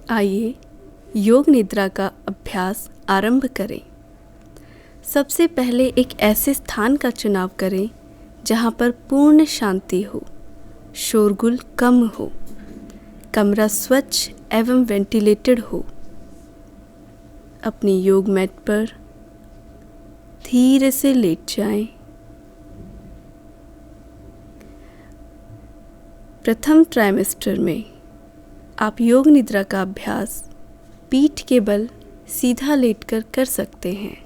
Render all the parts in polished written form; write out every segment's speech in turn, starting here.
आइए योग निद्रा का अभ्यास आरंभ करें। सबसे पहले एक ऐसे स्थान का चुनाव करें जहाँ पर पूर्ण शांति हो, शोरगुल कम हो, कमरा स्वच्छ एवं वेंटिलेटेड हो। अपनी योग मैट पर धीरे से लेट जाएं। प्रथम ट्राइमेस्टर में आप योग निद्रा का अभ्यास पीठ के बल सीधा लेटकर कर सकते हैं,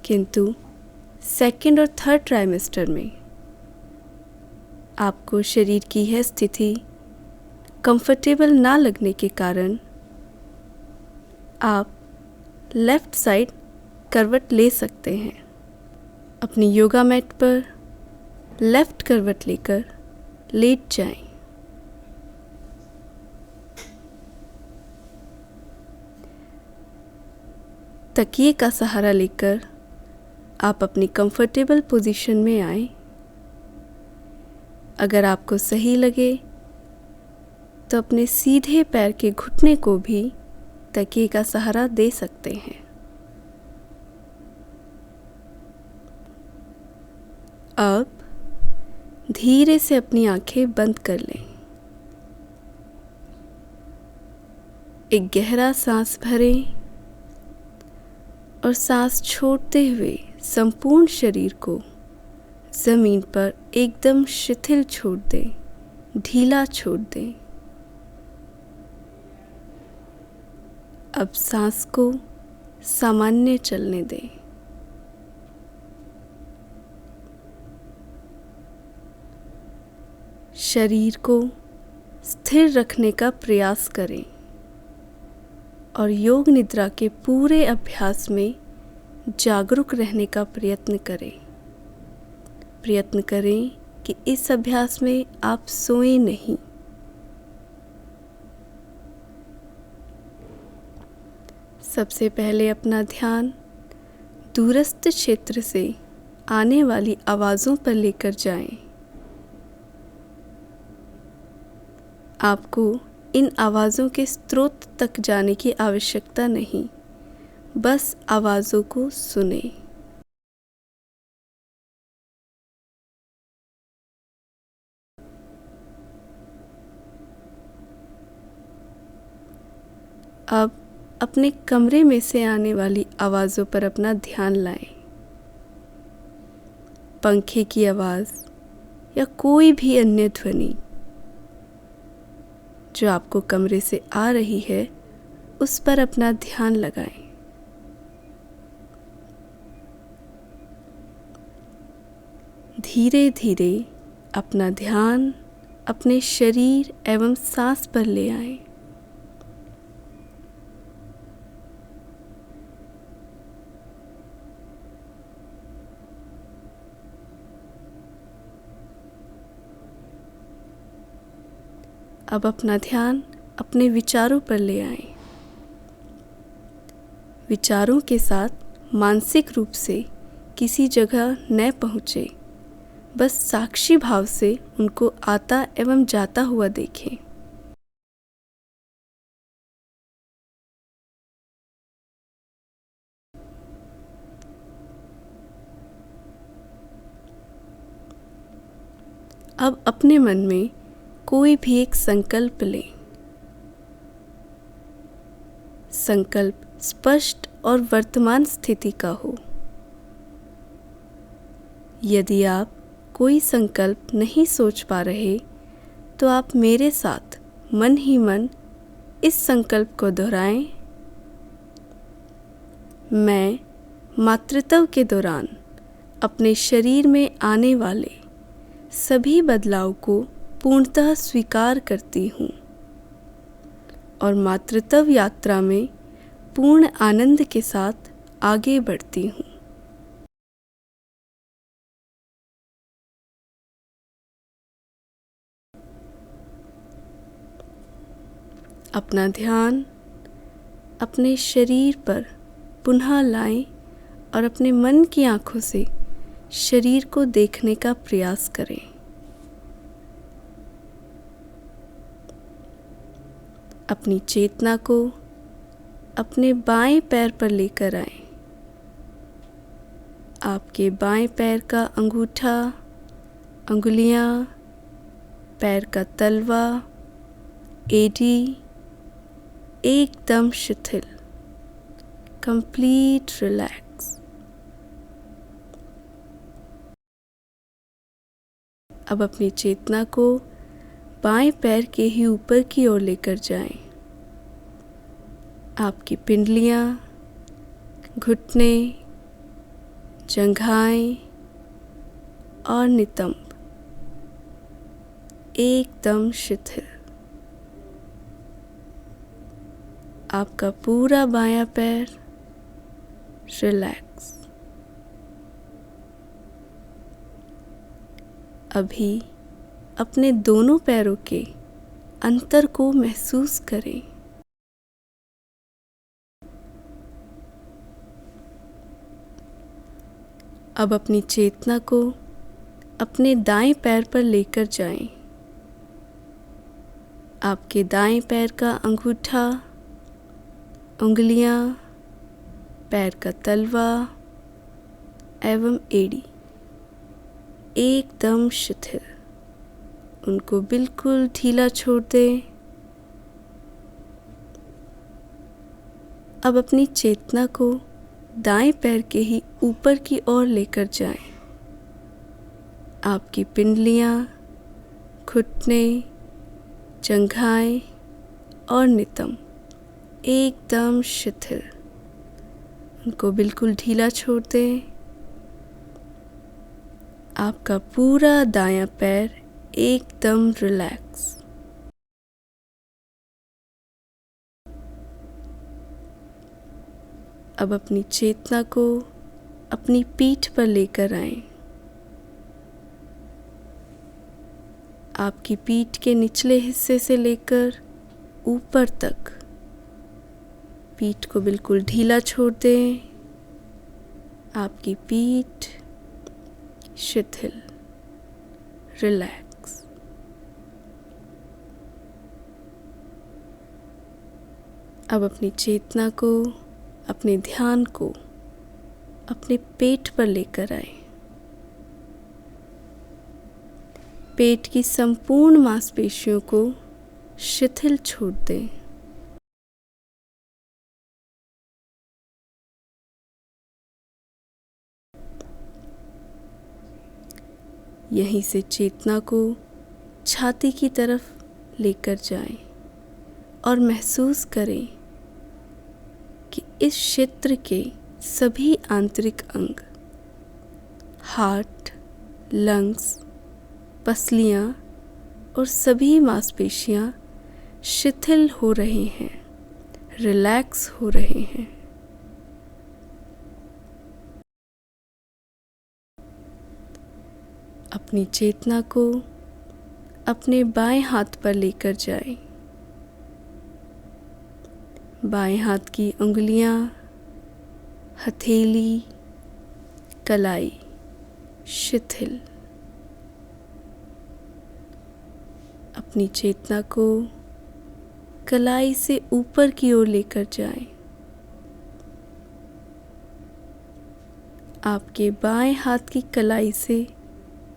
किंतु सेकंड और थर्ड ट्राइमेस्टर में आपको शरीर की यह स्थिति कंफर्टेबल ना लगने के कारण आप लेफ्ट साइड करवट ले सकते हैं। अपनी योगा मैट पर लेफ्ट करवट लेकर लेट जाएं। तकिए का सहारा लेकर आप अपनी कंफर्टेबल पोजीशन में आएं। अगर आपको सही लगे तो अपने सीधे पैर के घुटने को भी तकिए का सहारा दे सकते हैं। अब धीरे से अपनी आंखें बंद कर लें। एक गहरा सांस भरें और सांस छोड़ते हुए संपूर्ण शरीर को जमीन पर एकदम शिथिल छोड़ दें, ढीला छोड़ दें। अब सांस को सामान्य चलने दें। शरीर को स्थिर रखने का प्रयास करें और योग निद्रा के पूरे अभ्यास में जागरूक रहने का प्रयत्न करें। प्रयत्न करें कि इस अभ्यास में आप सोएं नहीं। सबसे पहले अपना ध्यान दूरस्थ क्षेत्र से आने वाली आवाज़ों पर लेकर जाएं। आपको इन आवाज़ों के स्रोत तक जाने की आवश्यकता नहीं, बस आवाज़ों को सुनें। अब अपने कमरे में से आने वाली आवाज़ों पर अपना ध्यान लाएं। पंखे की आवाज़ या कोई भी अन्य ध्वनि जो आपको कमरे से आ रही है, उस पर अपना ध्यान लगाएं। धीरे धीरे अपना ध्यान अपने शरीर एवं सांस पर ले आएं। अब अपना ध्यान अपने विचारों पर ले आएं। विचारों के साथ मानसिक रूप से किसी जगह न पहुँचे, बस साक्षी भाव से उनको आता एवं जाता हुआ देखें। अब अपने मन में कोई भी एक संकल्प लें। संकल्प स्पष्ट और वर्तमान स्थिति का हो। यदि आप कोई संकल्प नहीं सोच पा रहे तो आप मेरे साथ मन ही मन इस संकल्प को दोहराएं। मैं मातृत्व के दौरान अपने शरीर में आने वाले सभी बदलाव को पूर्णतः स्वीकार करती हूँ और मातृत्व यात्रा में पूर्ण आनंद के साथ आगे बढ़ती हूँ। अपना ध्यान अपने शरीर पर पुनः लाएं और अपने मन की आँखों से शरीर को देखने का प्रयास करें। अपनी चेतना को अपने बाएं पैर पर लेकर आएं। आपके बाएं पैर का अंगूठा, अंगुलियां, पैर का तलवा, एडी एकदम शिथिल, कंप्लीट रिलैक्स। अब अपनी चेतना को बाएं पैर के ही ऊपर की ओर लेकर जाएं। आपकी पिंडलियां, घुटने, जंघाएं और नितंब एकदम शिथिल। आपका पूरा बायां पैर रिलैक्स। अभी अपने दोनों पैरों के अंतर को महसूस करें। अब अपनी चेतना को अपने दाएं पैर पर लेकर जाएं। आपके दाएं पैर का अंगूठा, उंगलियां, पैर का तलवा एवं एड़ी एकदम शिथिल, उनको बिल्कुल ढीला छोड़ दें। अब अपनी चेतना को दाएं पैर के ही ऊपर की ओर लेकर जाएं। आपकी पिंडलियां, घुटने, जंघाएं और नितंब एकदम शिथिल, उनको बिल्कुल ढीला छोड़ दें। आपका पूरा दायां पैर एकदम रिलैक्स। अब अपनी चेतना को अपनी पीठ पर लेकर आएं। आपकी पीठ के निचले हिस्से से लेकर ऊपर तक पीठ को बिल्कुल ढीला छोड़ दें। आपकी पीठ शिथिल, रिलैक्स। अब अपनी चेतना को, अपने ध्यान को अपने पेट पर लेकर आए। पेट की संपूर्ण मांसपेशियों को शिथिल छोड़ दें। यहीं से चेतना को छाती की तरफ लेकर जाएं और महसूस करें कि इस क्षेत्र के सभी आंतरिक अंग, हार्ट, लंग्स, पसलियां और सभी मांसपेशियां शिथिल हो रहे हैं, रिलैक्स हो रहे हैं। अपनी चेतना को अपने बाएं हाथ पर लेकर जाएं। बाएं हाथ की उंगलियां, हथेली, कलाई शिथिल। अपनी चेतना को कलाई से ऊपर की ओर लेकर जाएं। आपके बाएं हाथ की कलाई से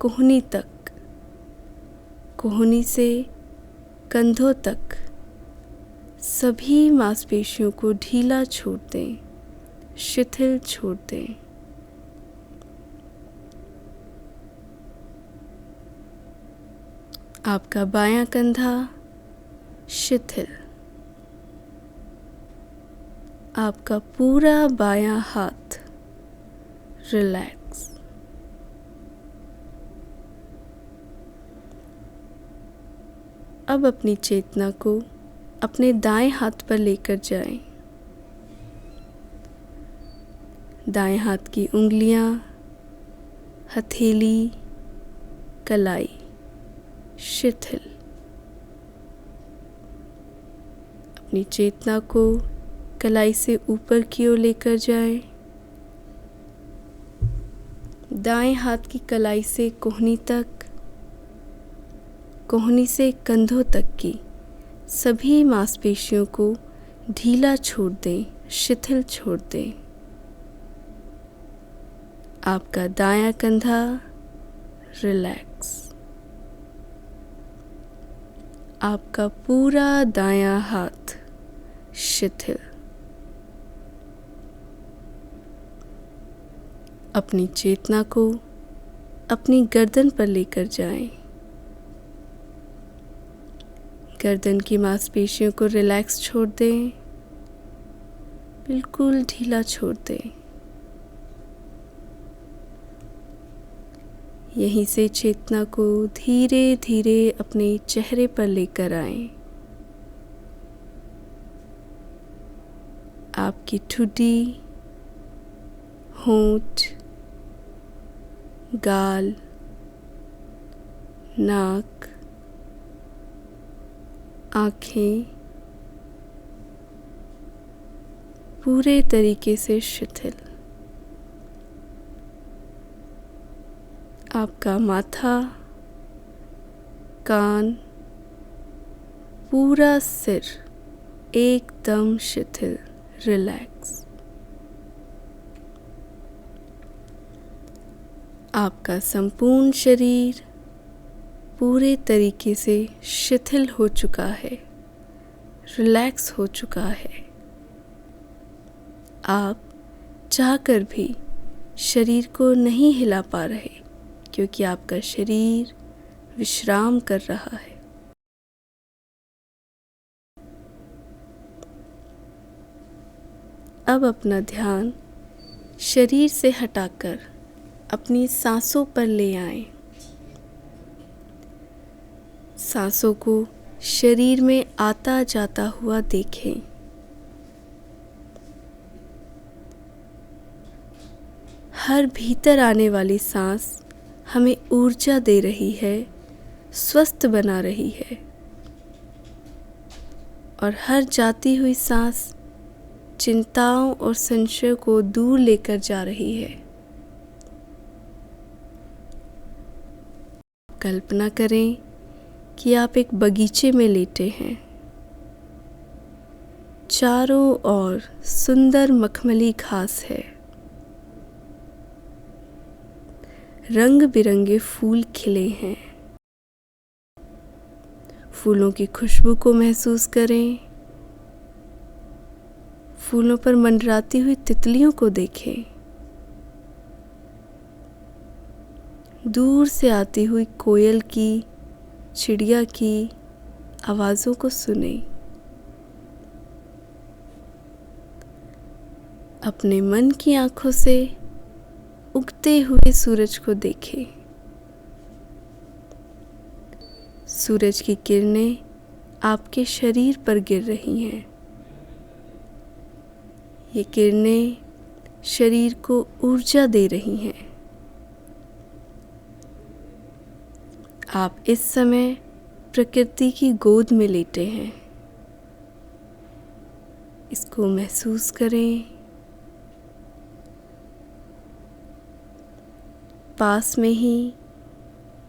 कोहनी तक, कोहनी से कंधों तक सभी मांसपेशियों को ढीला छोड़ दें, शिथिल छोड़ दें। आपका बायां कंधा शिथिल। आपका पूरा बायां हाथ रिलैक्स। अब अपनी चेतना को अपने दाएं हाथ पर लेकर जाएं। दाएं हाथ की उंगलियां, हथेली, कलाई शिथिल। अपनी चेतना को कलाई से ऊपर की ओर लेकर जाएं। दाएं हाथ की कलाई से कोहनी तक, कोहनी से कंधों तक की सभी मांसपेशियों को ढीला छोड़ दें, शिथिल छोड़ दें। आपका दायां कंधा रिलैक्स, आपका पूरा दायां हाथ शिथिल। अपनी चेतना को अपनी गर्दन पर लेकर जाएं। गर्दन की मांसपेशियों को रिलैक्स छोड़ दें, बिल्कुल ढीला छोड़ दें। यहीं से चेतना को धीरे धीरे अपने चेहरे पर लेकर आएं। आपकी ठुड्डी, होंठ, गाल, नाक, आँखें पूरे तरीके से शिथिल। आपका माथा, कान, पूरा सिर एकदम शिथिल, रिलैक्स। आपका संपूर्ण शरीर पूरे तरीके से शिथिल हो चुका है, रिलैक्स हो चुका है। आप चाहकर भी शरीर को नहीं हिला पा रहे क्योंकि आपका शरीर विश्राम कर रहा है। अब अपना ध्यान शरीर से हटाकर अपनी सांसों पर ले आएं। सांसों को शरीर में आता जाता हुआ देखें। हर भीतर आने वाली सांस हमें ऊर्जा दे रही है, स्वस्थ बना रही है, और हर जाती हुई सांस चिंताओं और संशय को दूर लेकर जा रही है। कल्पना करें कि आप एक बगीचे में लेटे हैं। चारों ओर सुंदर मखमली घास है। रंग बिरंगे फूल खिले हैं। फूलों की खुशबू को महसूस करें। फूलों पर मंडराती हुई तितलियों को देखें। दूर से आती हुई कोयल की, चिड़िया की आवाज़ों को सुनें। अपने मन की आँखों से उगते हुए सूरज को देखें। सूरज की किरणें आपके शरीर पर गिर रही हैं। ये किरणें शरीर को ऊर्जा दे रही हैं। आप इस समय प्रकृति की गोद में लेटे हैं। इसको महसूस करें। पास में ही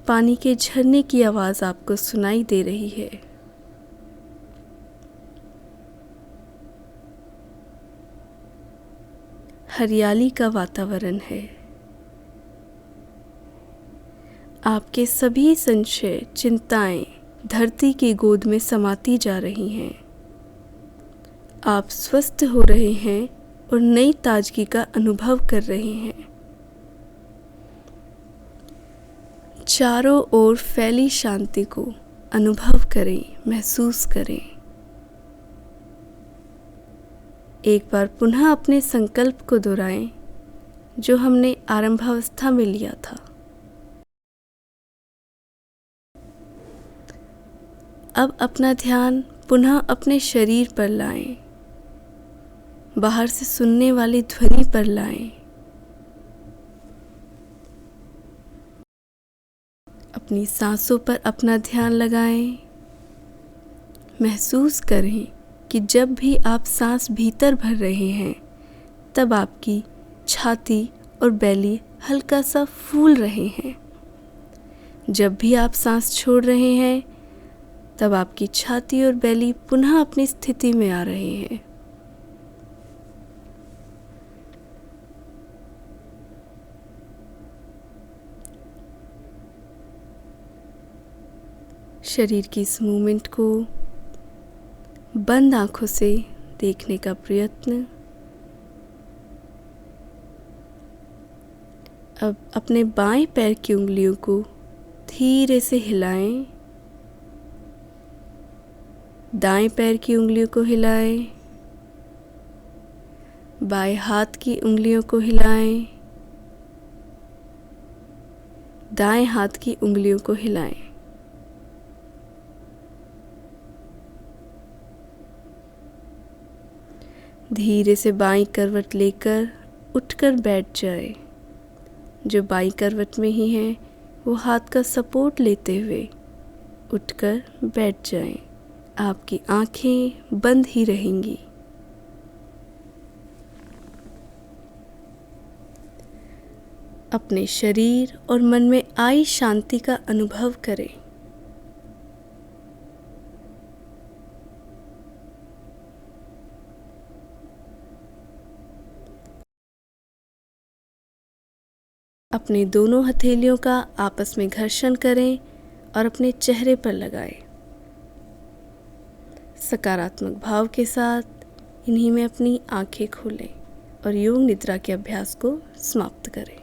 पानी के झरने की आवाज़ आपको सुनाई दे रही है। हरियाली का वातावरण है। आपके सभी संशय, चिंताएं धरती की गोद में समाती जा रही हैं। आप स्वस्थ हो रहे हैं और नई ताजगी का अनुभव कर रहे हैं। चारों ओर फैली शांति को अनुभव करें, महसूस करें। एक बार पुनः अपने संकल्प को दोहराएं जो हमने आरंभावस्था में लिया था। अब अपना ध्यान पुनः अपने शरीर पर लाएं। बाहर से सुनने वाली ध्वनि पर लाएं। अपनी सांसों पर अपना ध्यान लगाएं। महसूस करें कि जब भी आप सांस भीतर भर रहे हैं तब आपकी छाती और बैली हल्का सा फूल रहे हैं। जब भी आप सांस छोड़ रहे हैं तब आपकी छाती और बेली पुनः अपनी स्थिति में आ रहे हैं। शरीर की इस मूवमेंट को बंद आंखों से देखने का प्रयत्न। अब अपने बाएं पैर की उंगलियों को धीरे से हिलाएं, दाएं पैर की उंगलियों को हिलाएं, बाएं हाथ की उंगलियों को हिलाएं, दाएं हाथ की उंगलियों को हिलाएं। धीरे से बाईं करवट लेकर उठकर बैठ जाए। जो बाईं करवट में ही है वो हाथ का सपोर्ट लेते हुए उठकर बैठ जाएं। आपकी आंखें बंद ही रहेंगी। अपने शरीर और मन में आई शांति का अनुभव करें। अपने दोनों हथेलियों का आपस में घर्षण करें और अपने चेहरे पर लगाएं। सकारात्मक भाव के साथ इन्हीं में अपनी आंखें खोलें और योग निद्रा के अभ्यास को समाप्त करें।